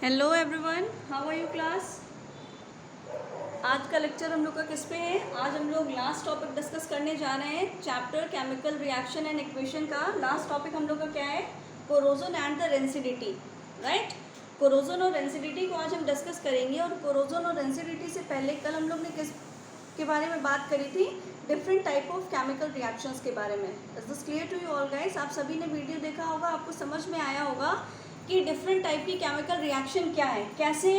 Hello everyone, how are you class. आज का lecture हम लोग का किस पे है। आज हम लोग लास्ट टॉपिक डिस्कस करने जा रहे हैं। Chapter chemical reaction and equation का लास्ट टॉपिक हम लोग का क्या है, corrosion and the rancidity. Right, corrosion और रेंसिडिटी को आज हम डिस्कस करेंगे। और कोरोजन और रेंसिडिटी से पहले कल हम लोग ने किस के बारे में बात करी थी, different type of chemical reactions के बारे में। Is this clear to you all guys. आप सभी ने वीडियो देखा होगा, आपको समझ में आया होगा कि डिफरेंट टाइप की केमिकल रिएक्शन क्या है, कैसे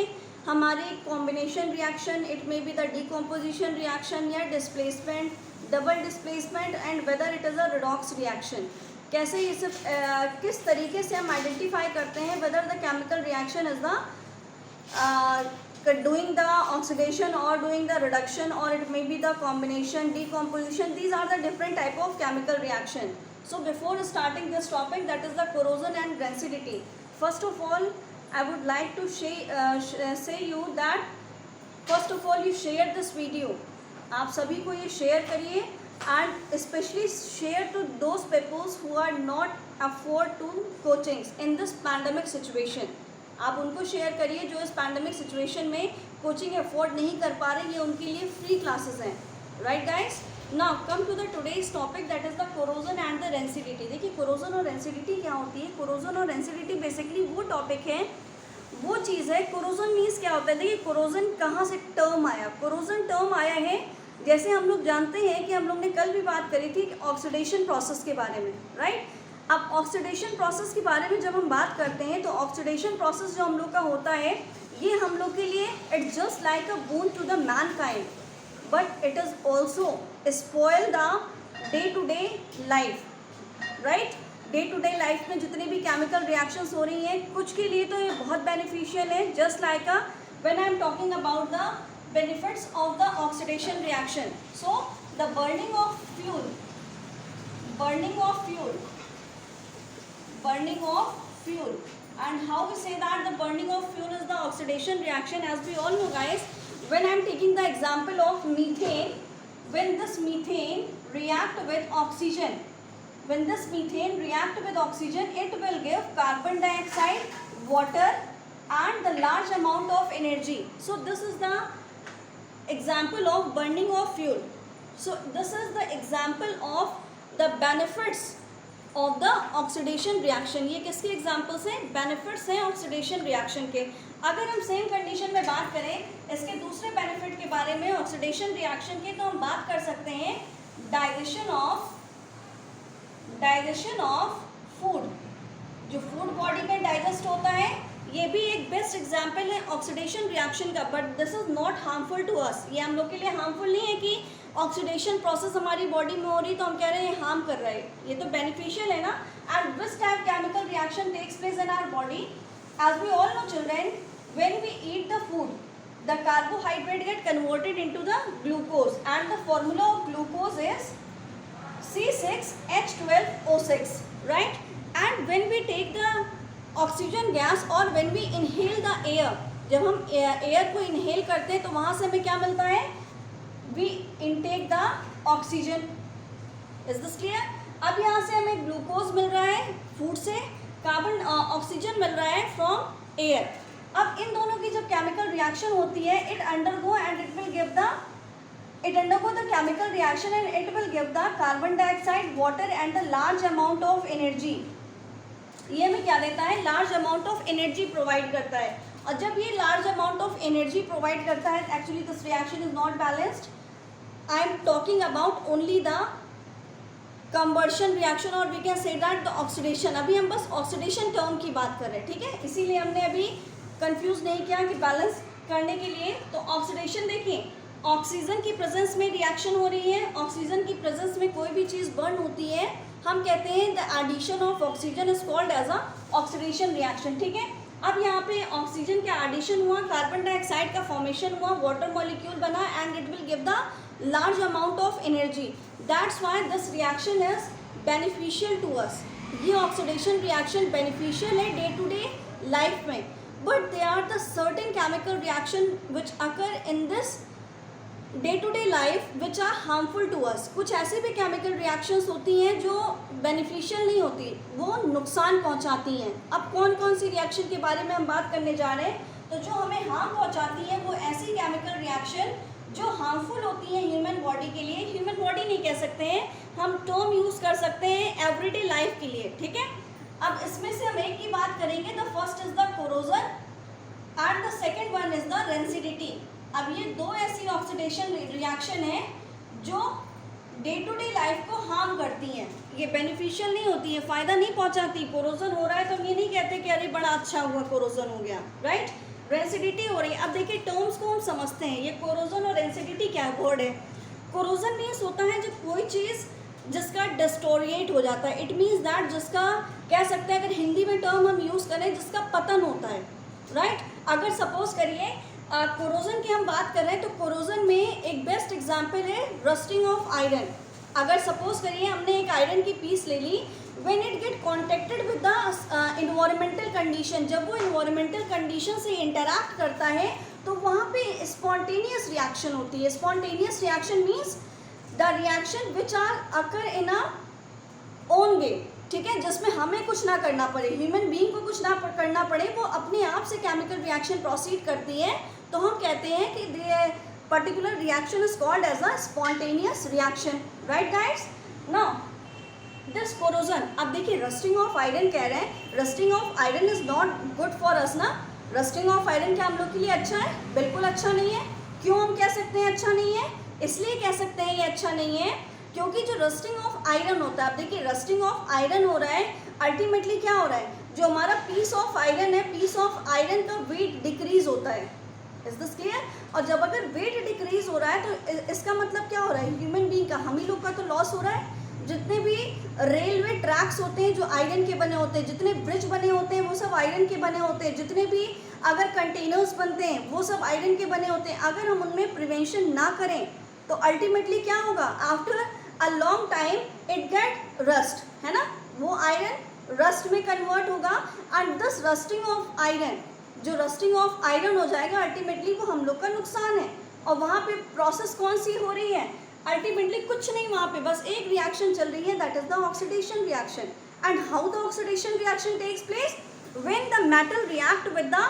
हमारे combination reaction, it may be the decomposition reaction या displacement, double displacement and whether it is a redox reaction, कैसे ये सब किस तरीके से हम आइडेंटिफाई करते हैं whether the chemical reaction is the doing the oxidation or doing the reduction, or it may be the combination, decomposition. These are the different type of chemical reaction. So before starting this topic, that is the corrosion and rancidity, first of all I would like to say you that first of all you share this video. आप सभी को ये share करिए and especially share to those people who are not afford to coachings in this pandemic situation. आप उनको share करिए जो इस पैंडमिक सिचुएशन में कोचिंग अफोर्ड नहीं कर पा रहे, ये उनके लिए फ्री क्लासेस हैं। Right guys, now come to the today's topic, that is the corrosion and the rancidity. देखिए कोरोजन और रेंसिडिटी क्या होती है। कोरोजन और रेंसिडिटी बेसिकली वो टॉपिक है, वो चीज़ है। कोरोजन मीन्स क्या होता है। देखिए कोरोजन कहाँ से टर्म आया। कोरोजन टर्म आया है, जैसे हम लोग जानते हैं कि हम लोग ने कल भी बात करी थी ऑक्सीडेशन प्रोसेस के बारे में। राइट, अब ऑक्सीडेशन प्रोसेस के बारे में जब हम बात करते हैं तो ऑक्सीडेशन प्रोसेस जो हम लोग का होता है, ये हम लोग के लिए it's just like a boon to the mankind, but it is also spoil the day to day life. Right, day to day life में जितनी भी केमिकल रिएक्शंस हो रही हैं, कुछ के लिए तो ये बहुत बेनिफिशियल है। Just like when I am talking about the benefits of the oxidation reaction, so the burning of fuel and how we say that the burning of fuel is the oxidation reaction. As we all know guys, when I am taking the example of methane, when this methane react with oxygen, it will give carbon dioxide, water and the large amount of energy. So this is the example of burning of fuel. So this is the example of the benefits of the oxidation reaction. ये किसके examples हैं, benefits हैं oxidation reaction के। अगर हम same condition में बात करें इसके दूसरे बेनिफिट के बारे में ऑक्सीडेशन रिएक्शन के, तो हम बात कर सकते हैं डाइजेशन ऑफ फूड। जो फूड बॉडी में डाइजेस्ट होता है, ये भी एक बेस्ट एग्जाम्पल है ऑक्सीडेशन रिएक्शन का। But this is not harmful to us. ये हम लोग के लिए हार्मफुल नहीं है कि ऑक्सीडेशन प्रोसेस हमारी बॉडी में हो रही तो हम कह रहे हैं हार्म कर रहे हैं, ये तो बेनिफिशियल है ना। And this type chemical reaction takes place in our body. As we all know children, when we eat the food, the carbohydrate get converted into the glucose and the formula of glucose is C6H12O6, right. And when we take the oxygen gas और when we inhale the air, जब हम air को inhale करते हैं तो वहाँ से हमें क्या मिलता है, we intake the oxygen. Is this clear. अब यहाँ से हमें ग्लूकोज मिल रहा है फूड से, कार्बन ऑक्सीजन मिल रहा है फ्रॉम एयर। अब इन दोनों की जब केमिकल रिएक्शन होती है, it undergo the chemical reaction and it will give the carbon dioxide, water and the large amount of energy. ये हमें क्या देता है, large amount of energy provide करता है। और जब ये large amount of energy provide करता है, actually this reaction is not balanced. I am talking about only the combustion reaction और we can say that the oxidation. अभी हम बस ऑक्सीडेशन टर्म की बात कर रहे हैं, ठीक है। इसीलिए हमने अभी कंफ्यूज नहीं किया कि बैलेंस करने के लिए। तो ऑक्सीडेशन देखिए, ऑक्सीजन की प्रेजेंस में रिएक्शन हो रही है। ऑक्सीजन की प्रेजेंस में कोई भी चीज़ बर्न होती है, हम कहते हैं the addition of oxygen is called as a oxidation reaction, ठीक है। अब यहाँ पे ऑक्सीजन का एडिशन हुआ, कार्बन डाइऑक्साइड का फॉर्मेशन हुआ, वाटर मॉलिक्यूल बना and it will give the large amount of energy. That's why this reaction is beneficial to us. ये ऑक्सीडेशन रिएक्शन बेनिफिशियल है डे टू डे लाइफ में। But they are the certain chemical reaction which occur in this day to day life which are harmful to us. कुछ ऐसे भी chemical reactions होती हैं जो beneficial नहीं होती, वो नुकसान पहुंचाती हैं। अब कौन कौन सी रिएक्शन के बारे में हम बात करने जा रहे हैं, तो जो हमें हार्म पहुंचाती है वो ऐसी केमिकल रिएक्शन जो हार्मफुल होती है ह्यूमन बॉडी के लिए। ह्यूमन बॉडी नहीं कह सकते हैं, हम टर्म यूज़ कर सकते हैं एवरीडे लाइफ के लिए, ठीक है। अब इसमें से हम एक की बात करेंगे, the first is the corrosion and the second one is the rancidity. अब ये दो ऐसी ऑक्सीडेशन रिएक्शन है जो डे टू डे लाइफ को हार्म करती हैं। ये बेनिफिशियल नहीं होती है, फ़ायदा नहीं पहुंचाती। कोरोजन हो रहा है तो हम ये नहीं कहते कि अरे बड़ा अच्छा हुआ कोरोजन हो गया, राइट। रेंसिडिटी हो रही है। अब देखिए टर्म्स को हम समझते हैं, ये कोरोजन और रेंसिडिटी क्या वर्ड है। कोरोजन मीन्स होता है जब कोई चीज़ जिसका डिस्टोरिएट हो जाता है, इट मीन्स दैट जिसका कह सकते हैं, अगर हिंदी में टर्म हम यूज़ करें, जिसका पतन होता है, राइट। अगर सपोज करिए कोरोजन की हम बात कर रहे हैं तो कोरोजन में एक बेस्ट एग्जांपल है रस्टिंग ऑफ आयरन। अगर सपोज करिए हमने एक आयरन की पीस ले ली, when it get contacted with the environmental condition, जब वो इन्वायरमेंटल कंडीशन से इंटरैक्ट करता है तो वहाँ पे स्पॉन्टेनियस रिएक्शन होती है। Spontaneous reaction means the reaction which are occur in a own way, ठीक है, जिसमें हमें कुछ ना करना पड़े, ह्यूमन बीइंग को कुछ ना करना पड़े, वो अपने आप से केमिकल रिएक्शन प्रोसीड करती है, तो हम कहते हैं कि the particular reaction is called as a spontaneous reaction, right guys. Now this corrosion, अब देखिए रस्टिंग ऑफ आयरन कह रहे हैं, rusting of iron is not good for us ना। रस्टिंग ऑफ आयरन क्या हम लोग के लिए अच्छा है? बिल्कुल अच्छा नहीं है। क्यों हम कह सकते हैं अच्छा नहीं है? इसलिए कह सकते हैं ये अच्छा नहीं है क्योंकि जो रस्टिंग ऑफ आयरन होता है, अब देखिए रस्टिंग ऑफ आयरन हो रहा है, अल्टीमेटली क्या हो रहा है, जो हमारा पीस ऑफ आयरन है, पीस ऑफ आयरन का वेट डिक्रीज होता है। Is this clear? और जब अगर वेट डिक्रीज हो रहा है तो इसका मतलब क्या हो रहा है, ह्यूमन बीइंग का, हम ही लोग का तो लॉस हो रहा है। जितने भी रेलवे ट्रैक्स होते हैं जो आयरन के बने होते हैं, जितने ब्रिज बने होते हैं वो सब आयरन के बने होते हैं, जितने भी अगर कंटेनर्स बनते हैं वो सब आयरन के बने होते हैं। अगर हम उनमें प्रिवेंशन ना करें तो अल्टीमेटली क्या होगा, after a long time it get rust, है ना, वो आयरन रस्ट में कन्वर्ट होगा। And this rusting of iron, जो रस्टिंग ऑफ आयरन हो जाएगा अल्टीमेटली वो हम लोग का नुकसान है। और वहाँ पे प्रोसेस कौन सी हो रही है, अल्टीमेटली कुछ नहीं, वहाँ पे बस एक रिएक्शन चल रही है, that is the oxidation reaction. And how the oxidation reaction takes place, when the metal react with the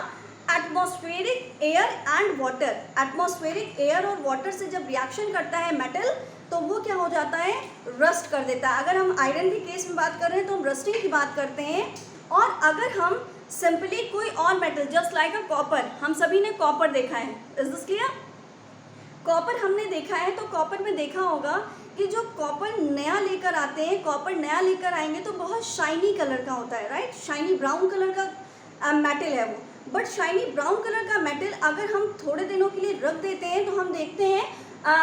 atmospheric air and water. Atmospheric air और वाटर से जब रिएक्शन करता है मेटल तो वो क्या हो जाता है, रस्ट कर देता है। अगर हम आयरन के केस में बात कर रहे हैं तो हम रस्टिंग की बात करते हैं। और अगर हम सिंपली कोई और metal just like a copper, हम सभी ने कॉपर देखा है, इज दिस क्लियर? कॉपर हमने देखा है तो कॉपर में देखा होगा कि जो कॉपर नया लेकर आते हैं, कॉपर नया लेकर आएंगे तो बहुत शाइनी कलर का होता है, राइट, शाइनी ब्राउन कलर का मेटल है वो। बट शाइनी ब्राउन कलर का मेटल अगर हम थोड़े दिनों के लिए रख देते हैं तो हम देखते हैं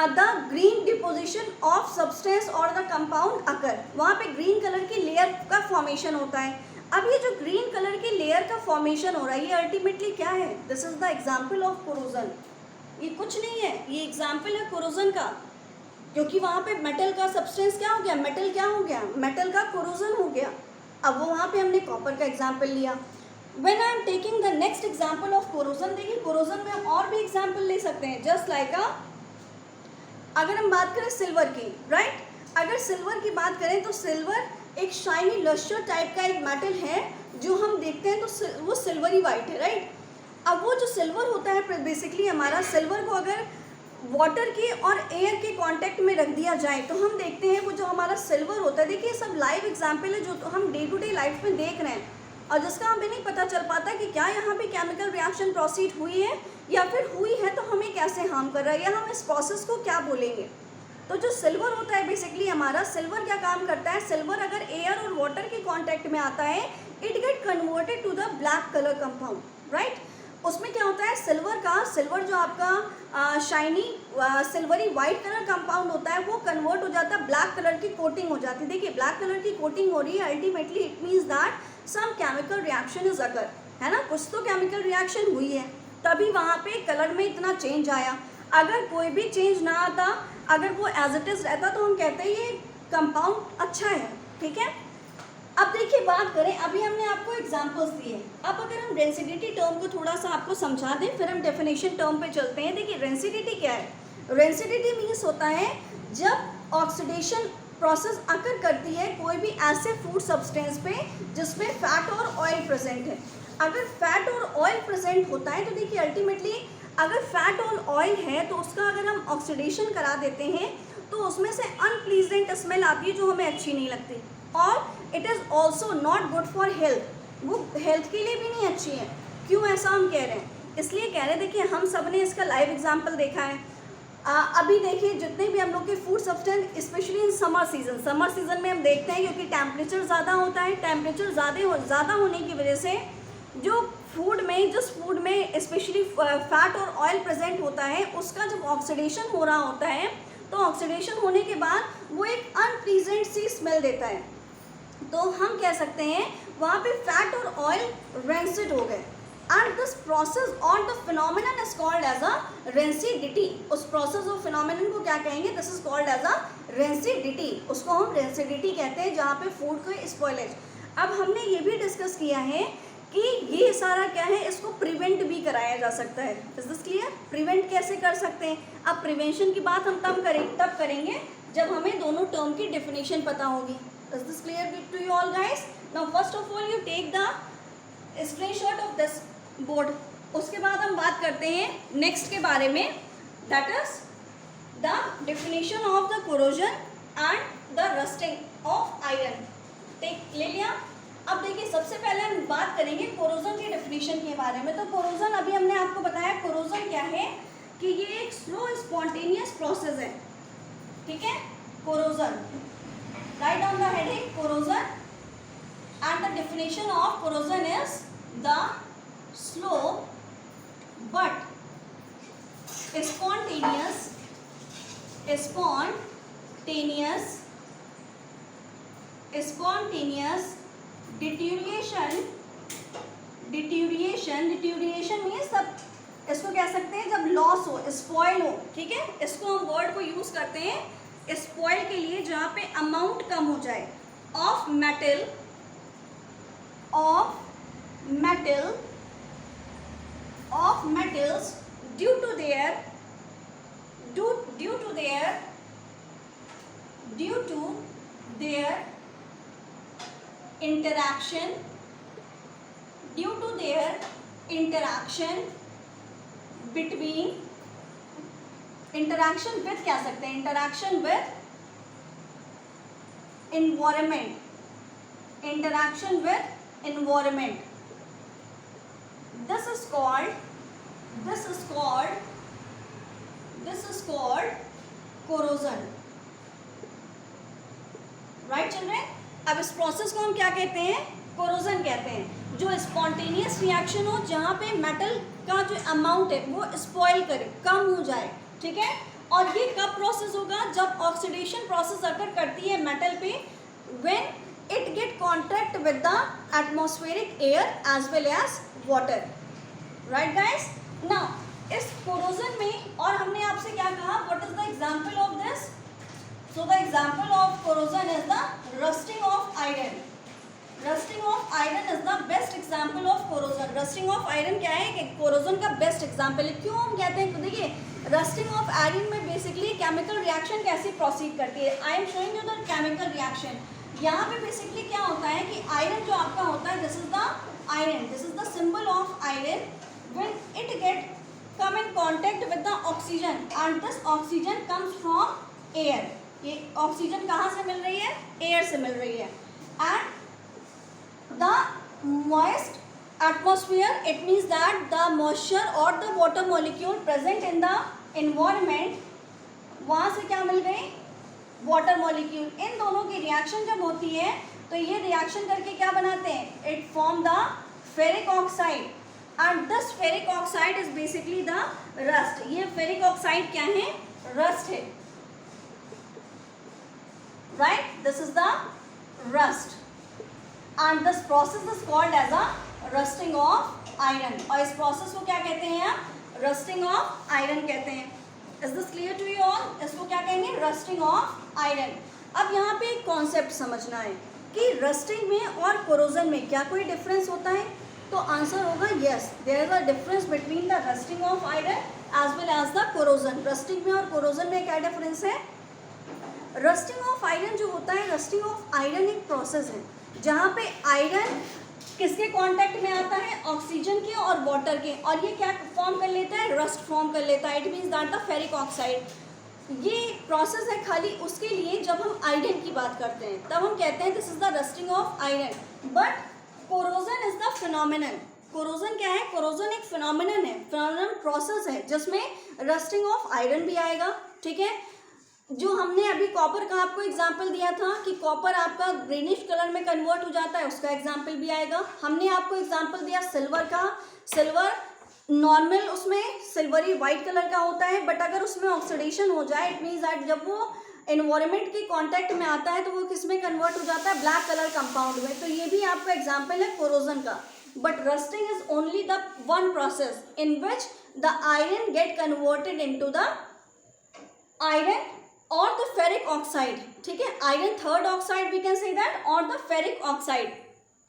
the green deposition of substance और द कंपाउंड अकर, वहाँ पे ग्रीन कलर की लेयर का फॉर्मेशन होता है। अब ये जो ग्रीन कलर की लेयर का फॉर्मेशन हो रहा है ये अल्टीमेटली क्या है, this is the example of corrosion. ये कुछ नहीं है, ये एग्जाम्पल है कोरोजन का, क्योंकि वहाँ पे मेटल का सब्सटेंस क्या हो गया, मेटल क्या हो गया, मेटल का कोरोजन हो गया। अब वो वहाँ पे हमने कॉपर का एग्जाम्पल लिया। When I am taking the next example of corrosion, देखिए कोरोजन में हम और भी एग्जाम्पल ले सकते हैं, जस्ट लाइक अगर हम बात करें सिल्वर की, राइट, अगर सिल्वर की बात करें तो सिल्वर एक शाइनी लस्टर टाइप का एक मेटल है जो हम देखते हैं तो वो सिल्वरी वाइट है, राइट। अब वो जो सिल्वर होता है बेसिकली हमारा, सिल्वर को अगर वाटर के और एयर के कांटेक्ट में रख दिया जाए तो हम देखते हैं वो जो हमारा सिल्वर होता है, देखिए सब लाइव एग्जाम्पल है जो तो हम डे टू डे लाइफ में देख रहे हैं और जिसका हमें नहीं पता चल पाता कि क्या यहाँ पे केमिकल रिएक्शन प्रोसीड हुई है या फिर हुई है तो हमें कैसे हार्म कर रहा है या हम इस प्रोसेस को क्या बोलेंगे। तो जो सिल्वर होता है बेसिकली हमारा, सिल्वर क्या काम करता है, सिल्वर अगर एयर और वाटर के कांटेक्ट में आता है it get converted to the black colour compound, right. उसमें क्या होता है, सिल्वर जो आपका shiny silvery white colour compound होता है वो कन्वर्ट हो जाता है, ब्लैक कलर की कोटिंग हो जाती है। देखिए ब्लैक कलर की कोटिंग हो रही है, ultimately it means that some chemical reaction is occur, है ना, कुछ तो केमिकल रिएक्शन हुई है तभी वहाँ पे कलर में इतना चेंज आया। अगर कोई भी चेंज ना आता, अगर वो एज इट इज़ रहता तो हम कहते हैं ये कंपाउंड अच्छा है, ठीक है। अब देखिए बात करें, अभी हमने आपको एग्जांपल्स दिए, अब अगर हम डेंसिटी टर्म को थोड़ा सा आपको समझा दें फिर हम डेफिनेशन टर्म पे चलते हैं। देखिए डेंसिटी क्या है, रेंसिडिटी मीन्स होता है जब ऑक्सीडेशन प्रोसेस अकर करती है कोई भी ऐसे फूड सब्सटेंस पे जिसमें फैट और ऑयल प्रेजेंट है। अगर फैट और ऑयल प्रेजेंट होता है तो देखिए अल्टीमेटली अगर फैट और ऑयल है तो उसका अगर हम ऑक्सीडेशन करा देते हैं तो उसमें से अनप्लीजेंट स्मेल आती है जो हमें अच्छी नहीं लगती, और it is also not good for health, वो हेल्थ के लिए भी नहीं अच्छी है। क्यों ऐसा हम कह रहे हैं? इसलिए कह रहे हैं, देखिए हम सब ने इसका लाइव एग्जाम्पल देखा है। अभी देखिए जितने भी हम लोग के food substance specially in summer season में हम देखते हैं क्योंकि टेम्परेचर ज़्यादा होता है, टेम्परेचर ज़्यादा होने की वजह से जो जिस फूड में स्पेशली फैट और ऑयल प्रेजेंट होता है उसका जब ऑक्सीडेशन हो रहा होता है तो ऑक्सीडेशन होने के बाद वो एक अनप्लीजेंट सी स्मेल देता है। तो हम कह सकते हैं वहाँ पे फैट और ऑयल रेंसिड हो गए। एंड दिस प्रोसेस और the phenomenon is called as a rancidity. उस प्रोसेस और फिनोमिनन को क्या कहेंगे? This is called as a rancidity. उसको हम रेंसिडिटी कहते हैं जहाँ पे फूड को स्पॉइलेज। अब हमने ये भी डिस्कस किया है कि ये सारा क्या है, इसको प्रिवेंट भी कराया जा सकता है। Is this clear? प्रिवेंट कैसे कर सकते हैं? अब प्रिवेंशन की बात हम तब करेंगे जब हमें दोनों टर्म की डेफिनेशन पता होगी। Is this clear to you all guys? Now first of all you take the screenshot of this board. उसके बाद हम बात करते हैं नेक्स्ट के बारे में, that is the definition of the corrosion and the rusting of iron. Take ले लिया। अब देखिए सबसे पहले हम बात करेंगे कोरोजन की डेफिनेशन के बारे में। तो कोरोजन अभी हमने आपको बताया कोरोजन क्या है कि ये एक स्लो स्पॉन्टेनियस प्रोसेस है, ठीक है। Corrosion, right on the heading corrosion and the definition of corrosion is the slow but spontaneous deterioration means तब इसको कह सकते हैं जब लॉस हो, स्पॉइल हो, ठीक है। इसको हम वर्ड को यूज करते हैं स्पॉइल के लिए जहाँ पे अमाउंट कम हो जाए of metals due to their interaction between interaction with क्या सकते हैं, interaction with environment, this is called corrosion, right children? अब इस प्रोसेस को हम क्या कहते हैं? कोरोजन कहते हैं। जो स्पॉन्टेनियस रिएक्शन हो जहाँ पे मेटल का जो अमाउंट है वो स्पॉइल करे, कम हो जाए, ठीक है। और ये कब प्रोसेस होगा? जब ऑक्सीडेशन प्रोसेस अगर करती है मेटल पे, when it get contact with the atmospheric air as well as water, right guys? Now इस कोरोजन में और हमने आपसे क्या कहा, what is the example of this? So the example of corrosion is the rusting of iron. Rusting of iron is the best example of corrosion. Rusting of iron क्या है कि corrosion का best example है। क्यों हम कहते हैं? देखिए rusting of iron में basically chemical reaction कैसे proceed करती है। I am showing you the chemical reaction. यहाँ पे basically क्या होता है कि iron जो आपका होता है, this is the iron. This is the symbol of iron. When it get come in contact with the oxygen and this oxygen comes from air. ये ऑक्सीजन कहाँ से मिल रही है? एयर से मिल रही है। And the moist atmosphere, it means that the moisture और the water molecule present in the environment, वहाँ से क्या मिल गई? Water molecule. इन दोनों की रिएक्शन जब होती है तो ये रिएक्शन करके क्या बनाते हैं? It form the ferric oxide and this ferric oxide is basically the rust. ये फेरिक ऑक्साइड क्या है? रस्ट है, right? This is the rust and this process is called as a rusting of iron. और इस process को क्या कहते हैं? rusting of iron कहते हैं। Is this clear to you all? इसको क्या कहेंगे? rusting of iron. अब यहाँ पे एक concept समझना है कि rusting में और corrosion में क्या कोई difference होता है? तो आंसर होगा yes, there is a difference between the rusting of iron as well as the corrosion. Rusting में और कोरोजन में क्या डिफरेंस है? रस्टिंग ऑफ आयरन जो होता है, रस्टिंग ऑफ आयरन एक प्रोसेस है जहाँ पे आयरन किसके कांटेक्ट में आता है? ऑक्सीजन के और वाटर के, और ये क्या फॉर्म कर लेता है? रस्ट फॉर्म कर लेता है। It means that the ferric oxide. ये प्रोसेस है खाली उसके लिए जब हम आयरन की बात करते हैं तब हम कहते हैं this is the rusting of iron. But corrosion is the phenomenon. Corrosion क्या है? कोरोजन एक फिनोमिनन है, फिनोमिनन प्रोसेस है जिसमें रस्टिंग ऑफ आयरन भी आएगा। ठीक है, जो हमने अभी कॉपर का आपको एग्जाम्पल दिया था कि कॉपर आपका ग्रीनिश कलर में कन्वर्ट हो जाता है, उसका एग्जाम्पल भी आएगा। हमने आपको एग्जाम्पल दिया सिल्वर का। सिल्वर नॉर्मल उसमें सिल्वरी वाइट कलर का होता है, बट अगर उसमें ऑक्सीडेशन हो जाए इट मीन्स दैट जब वो एनवायरनमेंट के कांटेक्ट में आता है तो वो किस में कन्वर्ट हो जाता है? ब्लैक कलर कंपाउंड में। तो ये भी आपका एग्जाम्पल है कोरोजन का। But rusting is only the one process in which the iron gate converted into the iron or the ferric oxide. ठीक है, iron third oxide we can say that, or the ferric oxide.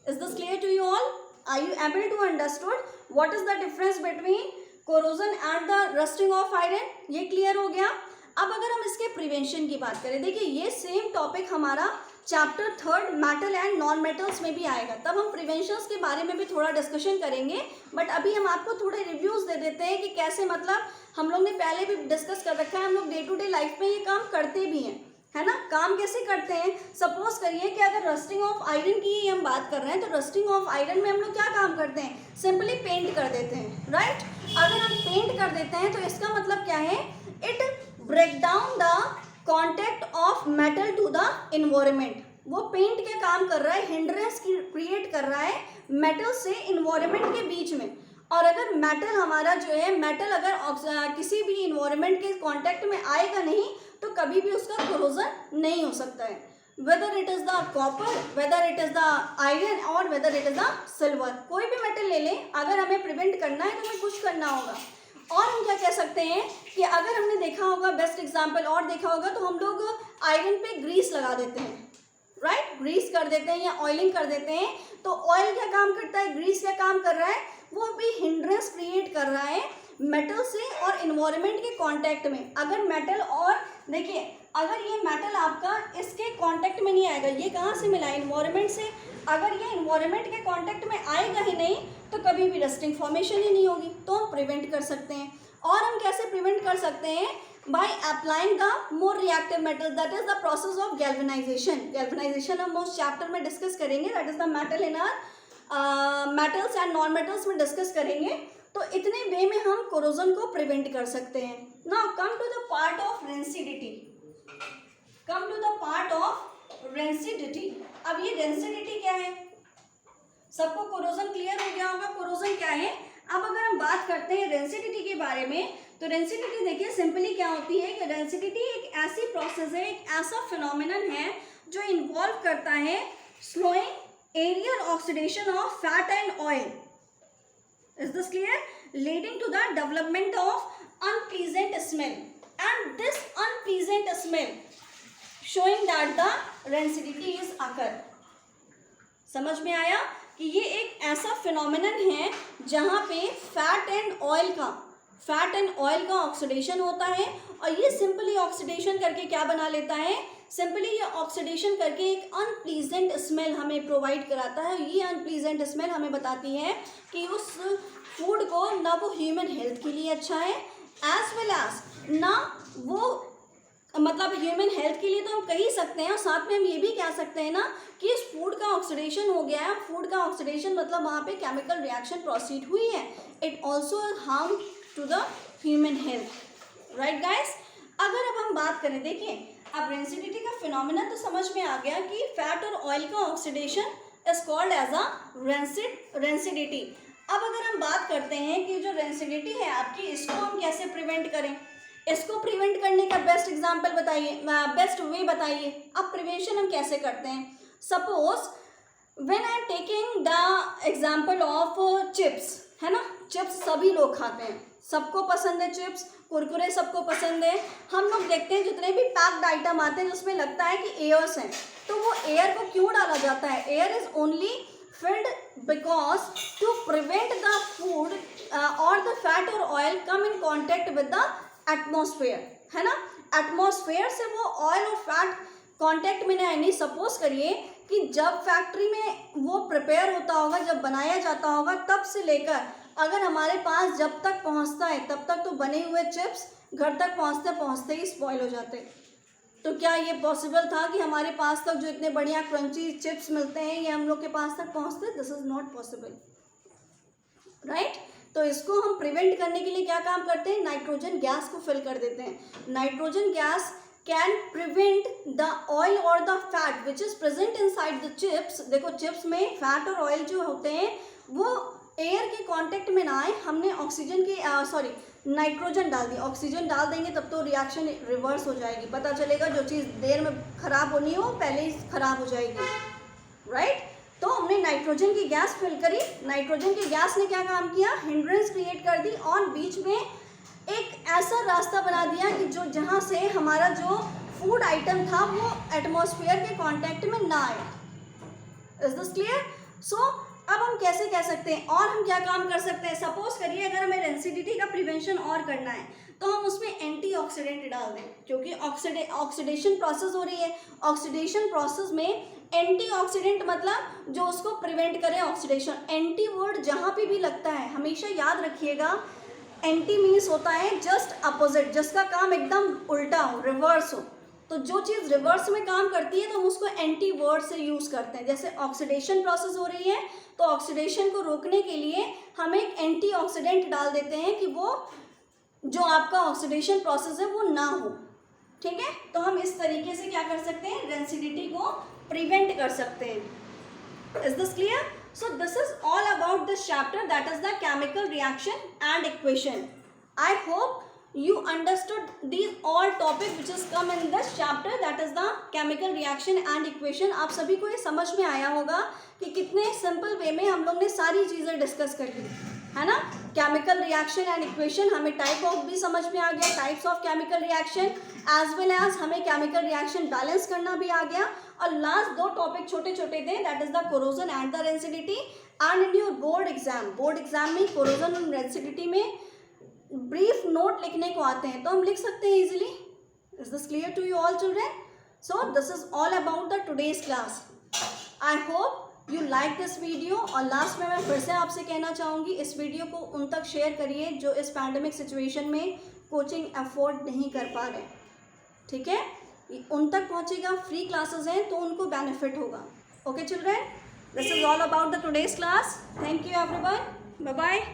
Is this clear to you all? Are you able to understood what is the difference between corrosion and the rusting of iron? ये clear हो गया। अब अगर हम इसके prevention की बात करें, देखिए ये सेम टॉपिक हमारा chapter 3 metal and non metals में भी आएगा, तब हम प्रिवेंशंस के बारे में भी थोड़ा डिस्कशन करेंगे। बट अभी हम आपको थोड़े रिव्यूज़ दे देते हैं कि कैसे, मतलब हम लोग ने पहले भी डिस्कस कर रखा है, हम लोग डे टू डे लाइफ में ये काम करते भी हैं, है ना। काम कैसे करते हैं? सपोज करिए कि अगर रस्टिंग ऑफ आयरन की हम बात कर रहे हैं तो रस्टिंग ऑफ आयरन में हम लोग क्या काम करते हैं? सिंपली पेंट कर देते हैं, राइट। अगर हम पेंट कर देते हैं तो इसका मतलब क्या है? It break down the contact of metal to the environment. वो पेंट क्या काम कर रहा है? हिंड्रेंस क्रिएट कर रहा है मेटल से इन्वायरमेंट के बीच में। और अगर मेटल हमारा जो है, मेटल अगर किसी भी इन्वायरमेंट के कांटेक्ट में आएगा नहीं तो कभी भी उसका कोरोजन नहीं हो सकता है। Whether it is the copper, whether it is the iron और whether it is the silver, कोई भी मेटल ले लें, अगर हमें प्रिवेंट करना है तो हमें कुछ करना होगा। और हम क्या कह सकते हैं कि अगर हमने देखा होगा, बेस्ट एग्जाम्पल और देखा होगा, तो हम लोग आयरन पे ग्रीस लगा देते हैं, राइट। ग्रीस कर देते हैं या ऑयलिंग कर देते हैं। तो ऑयल क्या काम करता है? ग्रीस क्या काम कर रहा है? वो भी हिंड्रेंस क्रिएट कर रहा है मेटल से और इन्वायरमेंट के कांटेक्ट में। अगर मेटल, और देखिए अगर ये मेटल आपका इसके कांटेक्ट में नहीं आएगा, ये कहाँ से मिला? इन्वायरमेंट से। अगर ये इन्वायरमेंट के कांटेक्ट में आएगा ही नहीं तो कभी भी रस्टिंग फॉर्मेशन ही नहीं होगी। तो हम प्रिवेंट कर सकते हैं। और हम कैसे प्रिवेंट कर सकते हैं? by applying the more reactive metal, that is the process of galvanization. galvanization हम उस चैप्टर में डिस्कस करेंगे, that is the metal in our metals and non metals में डिस्कस करेंगे। तो इतने वे में हम कोरोजन को प्रिवेंट कर सकते हैं। now come to the part of rancidity. come to the part of rancidity. अब ये rancidity क्या है? सबको कोरोजन क्लियर हो गया होगा कोरोजन क्या है। अब अगर हम बात करते हैं रेंसिडिटी के बारे में, तो रेंसिडिटी देखिए सिंपली क्या होती है कि रेंसिडिटी एक ऐसी प्रोसेस है, एक ऐसा फिनोमिनन है जो इन्वॉल्व करता है slowing aerial oxidation of fat and oil. Is this clear? Leading to the development of unpleasant smell, and this unpleasant smell showing that the rancidity is occur. समझ में आया कि ये एक ऐसा फिनोमिनन है जहाँ पे फैट एंड ऑयल का ऑक्सीडेशन होता है, और ये सिंपली ऑक्सीडेशन करके क्या बना लेता है? सिंपली ये ऑक्सीडेशन करके एक अनप्लीजेंट स्मेल हमें प्रोवाइड कराता है। ये अनप्लीजेंट स्मेल हमें बताती है कि उस फूड को ना वो ह्यूमन हेल्थ के लिए अच्छा है, एज वेल एज ना वो मतलब ह्यूमन हेल्थ के लिए तो हम कह ही सकते हैं, और साथ में हम ये भी कह सकते हैं ना कि इस फूड का ऑक्सीडेशन हो गया है। फूड का ऑक्सीडेशन मतलब वहाँ पे केमिकल रिएक्शन प्रोसीड हुई है। It also harm to the human health, right guys. अगर अब हम बात करें, देखिए अब रेंसिडिटी का फिनोमिना तो समझ में आ गया कि फैट और ऑयल का oxidation is called as a rancidity. अब अगर हम बात करते हैं कि जो रेंसिडिटी है आपकी, इसको हम कैसे प्रिवेंट करें, इसको प्रिवेंट करने का बेस्ट एग्जाम्पल बताइए, बेस्ट वे बताइए। अब प्रिवेंशन हम कैसे करते हैं? Suppose when I am taking the example of chips, है ना। चिप्स सभी लोग खाते हैं, सबको पसंद है चिप्स, कुरकुरे सबको पसंद है। हम लोग देखते हैं जितने भी पैक्ड आइटम आते हैं जिसमें लगता है कि एयर्स हैं, तो वो एयर को क्यों डाला जाता है? Air is only filled because to prevent the food or the fat or oil come in contact with the atmosphere, है ना. एटमॉस्फेयर से वो ऑयल और फैट कांटेक्ट में नहीं आएंगे. सपोज करिए कि जब फैक्ट्री में वो प्रिपेयर होता होगा, जब बनाया जाता होगा, तब से लेकर अगर हमारे पास जब तक पहुंचता है तब तक तो बने हुए चिप्स घर तक पहुंचते पहुंचते ही स्पॉइल हो जाते. तो क्या ये पॉसिबल था कि हमारे पास तक जो इतने बढ़िया क्रंची चिप्स मिलते हैं ये हम लोग के पास तक पहुंचते? This is not possible, right. तो इसको हम प्रिवेंट करने के लिए क्या काम करते हैं? नाइट्रोजन गैस को फिल कर देते हैं. Nitrogen gas can prevent the oil और the fat which is present inside the chips. देखो चिप्स में फैट और ऑयल जो होते हैं वो एयर के कांटेक्ट में ना आए. हमने ऑक्सीजन की नाइट्रोजन डाल दी, ऑक्सीजन डाल देंगे तब तो रिएक्शन रिवर्स हो जाएगी. पता चलेगा जो चीज़ देर में खराब होनी हो पहले ही खराब हो जाएगी, राइट. तो हमने नाइट्रोजन की गैस फिल करी. नाइट्रोजन की गैस ने क्या काम किया? हिंड्रेंस क्रिएट कर दी और बीच में एक ऐसा रास्ता बना दिया कि जो जहाँ से हमारा जो फूड आइटम था वो एटमॉस्फेयर के कांटेक्ट में ना आए. Is this clear? सो अब हम कैसे कह सकते हैं और हम क्या काम कर सकते हैं? सपोज करिए अगर हमें रेंसिडिटी का प्रिवेंशन और करना है तो हम उसमें एंटीऑक्सीडेंट डाल दें, क्योंकि ऑक्सीडेशन प्रोसेस हो रही है. ऑक्सीडेशन प्रोसेस में एंटीऑक्सीडेंट मतलब जो उसको प्रिवेंट करे ऑक्सीडेशन. एंटी वर्ड जहाँ भी लगता है हमेशा याद रखिएगा, एंटी मीन्स होता है जस्ट अपोजिट, जिसका काम एकदम उल्टा हो, रिवर्स हो. तो जो चीज़ रिवर्स में काम करती है तो हम उसको एंटी वर्ड से यूज़ करते हैं. जैसे ऑक्सीडेशन प्रोसेस हो रही है तो ऑक्सीडेशन को रोकने के लिए हम एक एंटीऑक्सीडेंट डाल देते हैं कि वो जो आपका ऑक्सीडेशन प्रोसेस है वो ना हो. ठीक है, तो हम इस तरीके से क्या कर सकते हैं? रेंसिडिटी को प्रिवेंट कर सकते हैं. Is this clear? So this is all about this chapter, that is the chemical reaction and equation. I hope you understood these all topic which is come in this chapter, that is the chemical reaction and equation. आप सभी को ये समझ में आया होगा कि कितने सिंपल वे में हम लोग ने सारी चीज़ें डिस्कस कर ली, है ना. केमिकल रिएक्शन एंड इक्वेशन, हमें टाइप ऑफ भी समझ में आ गया, types of chemical reaction, as well as हमें केमिकल रिएक्शन बैलेंस करना भी आ गया. और लास्ट दो टॉपिक छोटे छोटे थे, that is the corrosion and the rancidity. And in your board exam में कोरोजन और रेंसिडिटी में ब्रीफ नोट लिखने को आते हैं तो हम लिख सकते हैं easily. Is this clear to you all children? So this is all about the today's class. I hope you like this video. और लास्ट में मैं फिर से आपसे कहना चाहूँगी, इस वीडियो को उन तक शेयर करिए जो इस पैंडमिक सिचुएशन में कोचिंग अफोर्ड नहीं कर पा रहे. ठीक है, उन तक पहुँचेगा, फ्री क्लासेस हैं तो उनको बेनिफिट होगा. Okay children, this is all about the today's class. Thank you everyone, bye bye.